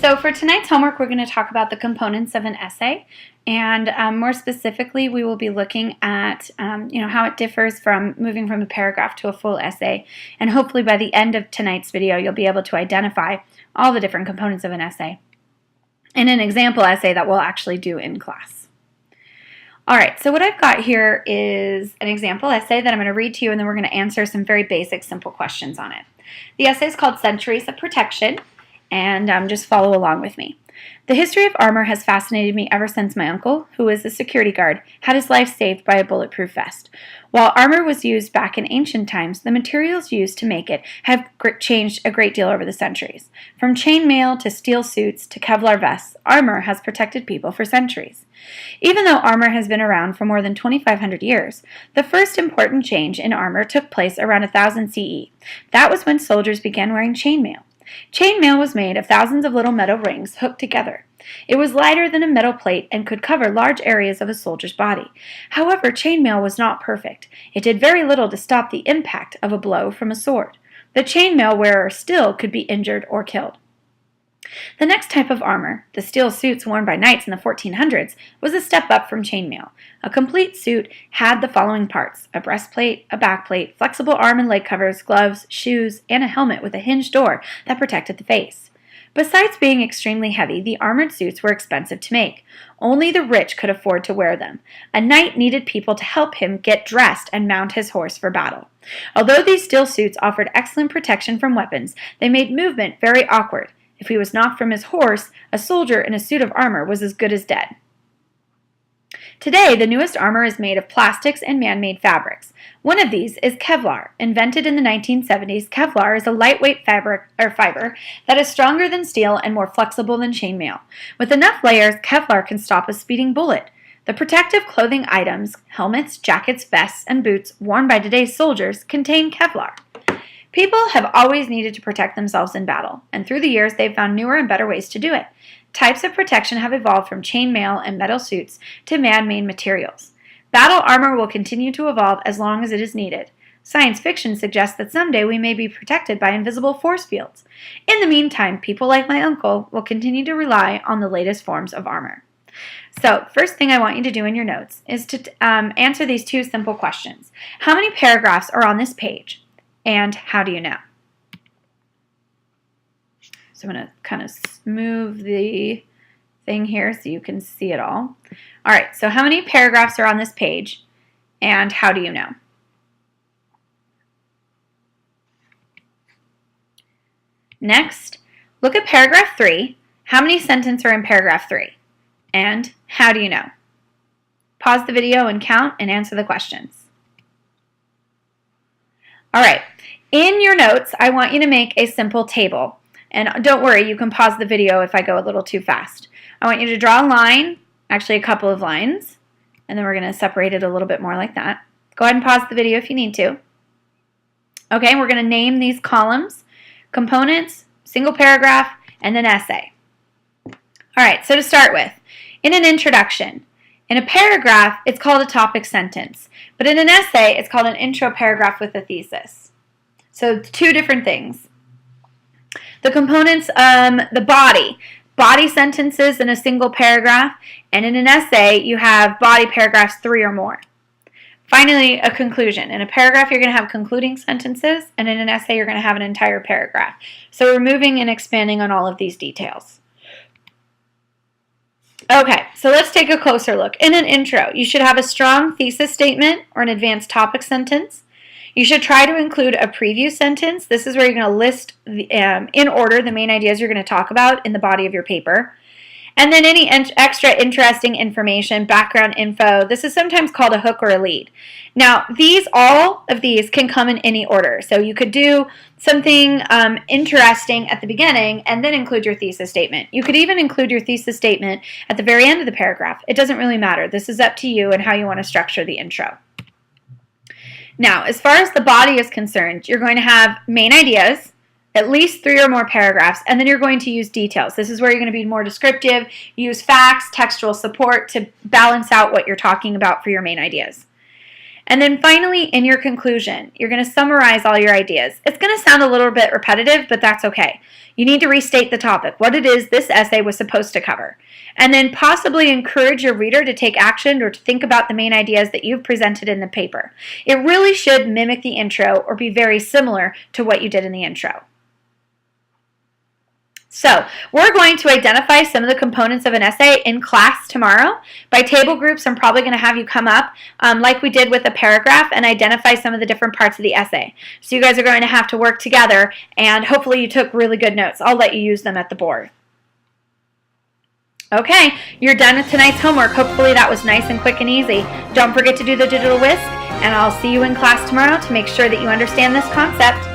So for tonight's homework, we're going to talk about the components of an essay, and more specifically, we will be looking at how it differs from moving from a paragraph to a full essay, and hopefully by the end of tonight's video, you'll be able to identify all the different components of an essay in an example essay that we'll actually do in class. All right, so what I've got here is an example essay that I'm going to read to you, and then we're going to answer some very basic, simple questions on it. The essay is called Centuries of Protection, and just follow along with me. The history of armor has fascinated me ever since my uncle, who was a security guard, had his life saved by a bulletproof vest. While armor was used back in ancient times, the materials used to make it have changed a great deal over the centuries. From chainmail to steel suits to Kevlar vests, armor has protected people for centuries. Even though armor has been around for more than 2,500 years, the first important change in armor took place around 1000 CE. That was when soldiers began wearing chainmail. Chainmail was made of thousands of little metal rings hooked together. It was lighter than a metal plate and could cover large areas of a soldier's body. However, chainmail was not perfect. It did very little to stop the impact of a blow from a sword. The chainmail wearer still could be injured or killed. The next type of armor, the steel suits worn by knights in the 1400s, was a step up from chainmail. A complete suit had the following parts: a breastplate, a backplate, flexible arm and leg covers, gloves, shoes, and a helmet with a hinged door that protected the face. Besides being extremely heavy, the armored suits were expensive to make. Only the rich could afford to wear them. A knight needed people to help him get dressed and mount his horse for battle. Although these steel suits offered excellent protection from weapons, they made movement very awkward. If he was knocked from his horse, a soldier in a suit of armor was as good as dead. Today, the newest armor is made of plastics and man-made fabrics. One of these is Kevlar. Invented in the 1970s, Kevlar is a lightweight fiber that is stronger than steel and more flexible than chainmail. With enough layers, Kevlar can stop a speeding bullet. The protective clothing items, helmets, jackets, vests, and boots worn by today's soldiers contain Kevlar. People have always needed to protect themselves in battle, and through the years they've found newer and better ways to do it. Types of protection have evolved from chainmail and metal suits to man-made materials. Battle armor will continue to evolve as long as it is needed. Science fiction suggests that someday we may be protected by invisible force fields. In the meantime, people like my uncle will continue to rely on the latest forms of armor. So, first thing I want you to do in your notes is to answer these two simple questions. How many paragraphs are on this page? And how do you know? So I'm going to kind of move the thing here so you can see it all. All right, so how many paragraphs are on this page? And how do you know? Next, look at paragraph 3. How many sentences are in paragraph 3? And how do you know? Pause the video and count and answer the questions. All right, in your notes, I want you to make a simple table. And don't worry, you can pause the video if I go a little too fast. I want you to draw a line, actually a couple of lines, and then we're going to separate it a little bit more like that. Go ahead and pause the video if you need to. Okay, we're going to name these columns: components, single paragraph, and then essay. All right, so to start with, in an introduction, in a paragraph, it's called a topic sentence, but in an essay, it's called an intro paragraph with a thesis. So two different things. The components, the body sentences in a single paragraph, and in an essay, you have body paragraphs 3 or more. Finally, a conclusion. In a paragraph, you're going to have concluding sentences, and in an essay, you're going to have an entire paragraph. So we're moving and expanding on all of these details. Okay, so let's take a closer look. In an intro, you should have a strong thesis statement or an advanced topic sentence. You should try to include a preview sentence. This is where you're going to list in order the main ideas you're going to talk about in the body of your paper. And then any extra interesting information, background info. This is sometimes called a hook or a lead. Now, all of these can come in any order. So you could do something interesting at the beginning and then include your thesis statement. You could even include your thesis statement at the very end of the paragraph. It doesn't really matter. This is up to you and how you want to structure the intro. Now, as far as the body is concerned, you're going to have main ideas, at least 3 or more paragraphs, and then you're going to use details. This is where you're going to be more descriptive, use facts, textual support to balance out what you're talking about for your main ideas. And then finally, in your conclusion, you're going to summarize all your ideas. It's going to sound a little bit repetitive, but that's okay. You need to restate the topic, what it is this essay was supposed to cover. And then possibly encourage your reader to take action or to think about the main ideas that you've presented in the paper. It really should mimic the intro or be very similar to what you did in the intro. So we're going to identify some of the components of an essay in class tomorrow. By table groups, I'm probably going to have you come up like we did with a paragraph and identify some of the different parts of the essay. So you guys are going to have to work together, and hopefully you took really good notes. I'll let you use them at the board. Okay, you're done with tonight's homework. Hopefully that was nice and quick and easy. Don't forget to do the digital whisk, and I'll see you in class tomorrow to make sure that you understand this concept.